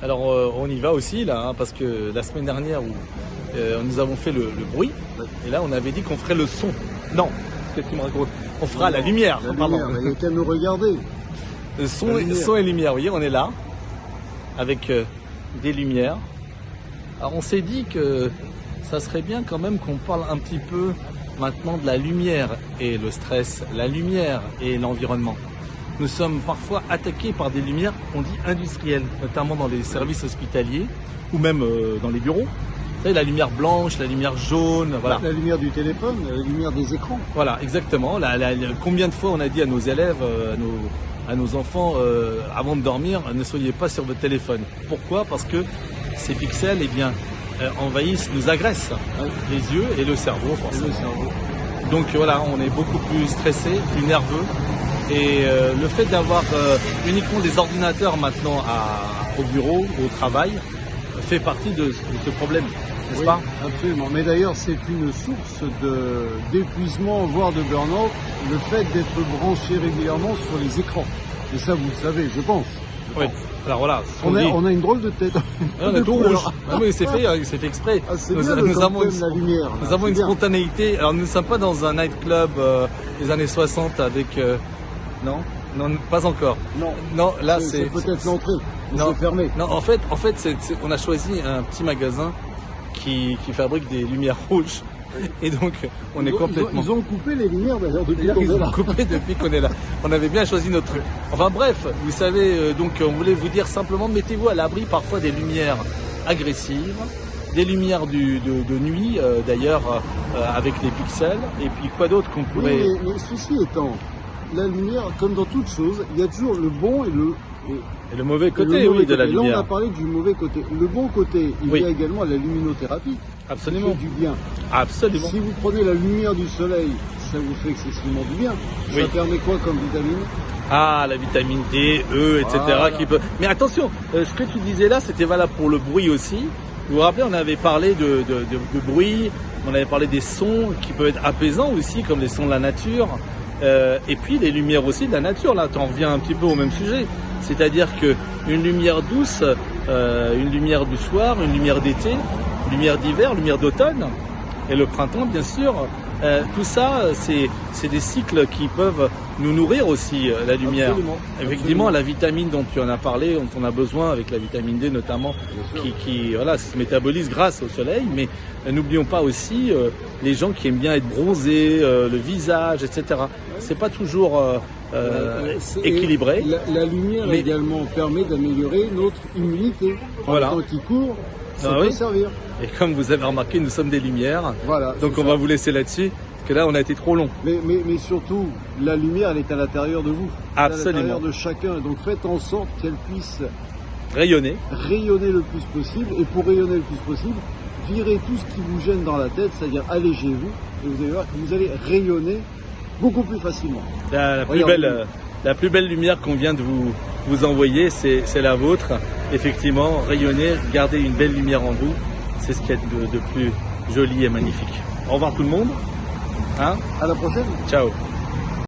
Alors on y va aussi là, hein, parce que la semaine dernière où nous avons fait le bruit, et là on avait dit qu'on ferait le son. Non, qu'est-ce que tu me racontes? On fera la lumière. La pardon. lumière, il y a qu'à nous regarder. Son et lumière, vous voyez, on est là, avec des lumières. Alors on s'est dit que ça serait bien quand même qu'on parle un petit peu maintenant de la lumière et le stress, la lumière et l'environnement. Nous sommes parfois attaqués par des lumières, on dit industrielles, notamment dans les services hospitaliers ou même dans les bureaux. Vous savez, la lumière blanche, la lumière jaune, voilà. La lumière du téléphone, la lumière des écrans. Voilà, exactement. Combien de fois on a dit à nos élèves, à nos enfants, avant de dormir, ne soyez pas sur votre téléphone. Pourquoi? Parce que ces pixels, eh bien, envahissent, nous agressent, hein, les yeux et le cerveau, forcément. Donc voilà, on est beaucoup plus stressé, plus nerveux. Et le fait d'avoir uniquement des ordinateurs maintenant au bureau, au travail, fait partie de ce problème, n'est-ce pas? Absolument. Mais d'ailleurs, c'est une source d'épuisement, voire de burn-out, le fait d'être branché régulièrement sur les écrans. Et ça, vous le savez, je pense. Oui. Alors voilà, on a une drôle de tête. On est tout rouge. Ah oui, c'est fait exprès. Ah, nous avons une spontanéité. Alors nous ne sommes pas dans un nightclub des années 60 avec... Non, pas encore. Non, là c'est peut-être l'entrée. Non, c'est fermé. Non, en fait, on a choisi un petit magasin qui fabrique des lumières rouges. Et donc, on est complètement... Ils ont coupé les lumières d'ailleurs depuis qu'on est là. Ils ont coupé depuis qu'on est là. On avait bien choisi notre truc. Enfin bref, vous savez, donc on voulait vous dire simplement, mettez-vous à l'abri parfois des lumières agressives, des lumières de nuit, d'ailleurs, avec les pixels. Et puis quoi d'autre qu'on pourrait... Oui, mais ceci étant, la lumière, comme dans toute chose, il y a toujours le bon et le mauvais côté, oui, de la lumière. Là, on a parlé du mauvais côté. Le bon côté, il y a également la luminothérapie. Absolument. Qui fait du bien. Absolument. Si vous prenez la lumière du soleil, ça vous fait excessivement du bien. Oui. Ça permet quoi comme vitamine? Ah, la vitamine D, E, etc. Voilà. Mais attention, ce que tu disais là, c'était valable pour le bruit aussi. Vous vous rappelez, on avait parlé de bruit, on avait parlé des sons qui peuvent être apaisants aussi, comme les sons de la nature. Et puis les lumières aussi de la nature, là, tu en reviens un petit peu au même sujet. C'est-à-dire qu'une lumière douce, une lumière du soir, une lumière d'été, une lumière d'hiver, lumière d'automne, et le printemps bien sûr, tout ça c'est des cycles qui peuvent nous nourrir aussi, la lumière. Absolument. Effectivement, la vitamine dont tu en as parlé, dont on a besoin avec la vitamine D notamment, qui se métabolise grâce au soleil, mais n'oublions pas aussi les gens qui aiment bien être bronzés, le visage, etc. C'est pas toujours équilibré. La lumière également permet d'améliorer notre immunité. Voilà. Tant qu'il court, ça peut servir. Et comme vous avez remarqué, nous sommes des lumières. Voilà. Donc on va vous laisser là-dessus, parce que là on a été trop long. Mais surtout, la lumière, elle est à l'intérieur de vous. Absolument. À l'intérieur de chacun. Donc faites en sorte qu'elle puisse rayonner le plus possible. Et pour rayonner le plus possible, virez tout ce qui vous gêne dans la tête, c'est-à-dire allégez-vous. Et vous allez voir que vous allez rayonner beaucoup plus facilement. La plus belle lumière qu'on vient de vous envoyer, c'est la vôtre. Effectivement, rayonner, garder une belle lumière en vous, c'est ce qu'il y a de plus joli et magnifique. Au revoir tout le monde. À la prochaine. Ciao.